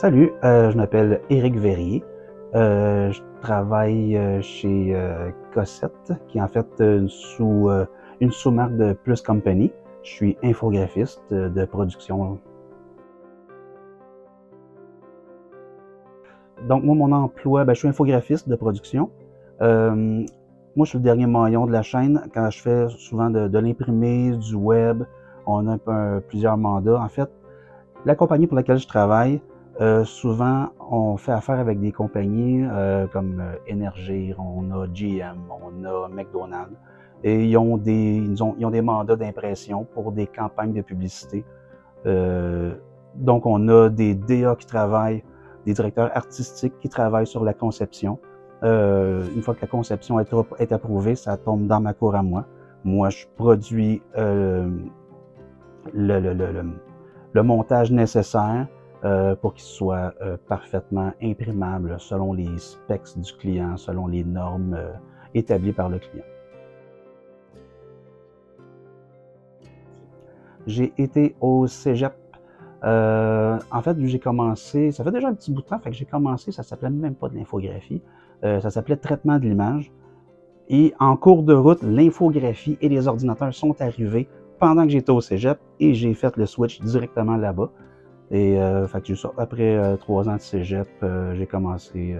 Salut, je m'appelle Éric Verrier. Je travaille chez Cossette, qui est en fait une sous-marque de Plus Company. Je suis infographiste de production. Donc, moi, mon emploi, je suis infographiste de production. Moi, je suis le dernier maillon de la chaîne. Quand je fais souvent de l'imprimé, du web, on a plusieurs mandats. En fait, la compagnie pour laquelle je travaille, souvent, on fait affaire avec des compagnies comme Énergir, on a GM, on a McDonald's, et ils ont des mandats d'impression pour des campagnes de publicité. Donc, on a des DA qui travaillent, des directeurs artistiques qui travaillent sur la conception. Une fois que la conception est approuvée, ça tombe dans ma cour à moi. Moi, je produis le montage nécessaire pour qu'il soit parfaitement imprimable selon les specs du client, selon les normes établies par le client. J'ai été au cégep. En fait, j'ai commencé, ça fait déjà un petit bout de temps, fait que j'ai commencé, ça s'appelait même pas de l'infographie, ça s'appelait traitement de l'image. Et en cours de route, l'infographie et les ordinateurs sont arrivés pendant que j'étais au cégep et j'ai fait le switch directement là-bas. Et fait que après 3 ans de cégep, j'ai commencé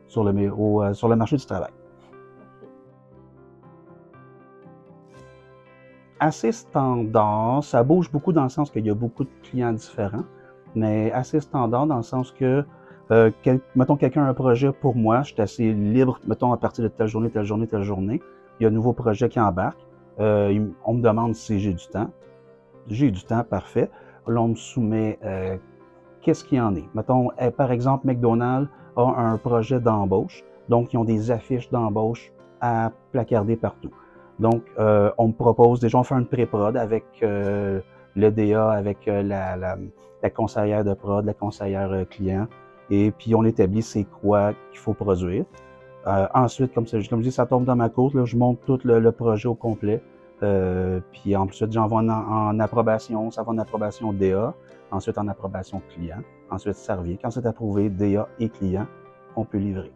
sur le marché du travail. Assez standard, ça bouge beaucoup dans le sens qu'il y a beaucoup de clients différents, mais assez standard dans le sens que, mettons quelqu'un a un projet pour moi, je suis assez libre, mettons à partir de telle journée, telle journée, telle journée, il y a un nouveau projet qui embarque, on me demande si j'ai du temps. J'ai du temps, parfait. Là, on me soumet qu'est-ce qu'il y en est. Mettons, par exemple, McDonald's a un projet d'embauche, donc ils ont des affiches d'embauche à placarder partout. Donc, on me propose, déjà on fait une pré-prod avec le DA, avec la conseillère de prod, la conseillère client, et puis on établit c'est quoi qu'il faut produire. Ensuite, comme je dis, ça tombe dans ma cour, là, je monte tout le projet au complet. Puis ensuite, j'envoie en approbation, ça va en approbation DA, ensuite en approbation client, ensuite ça revient. Quand c'est approuvé, DA et client, on peut livrer.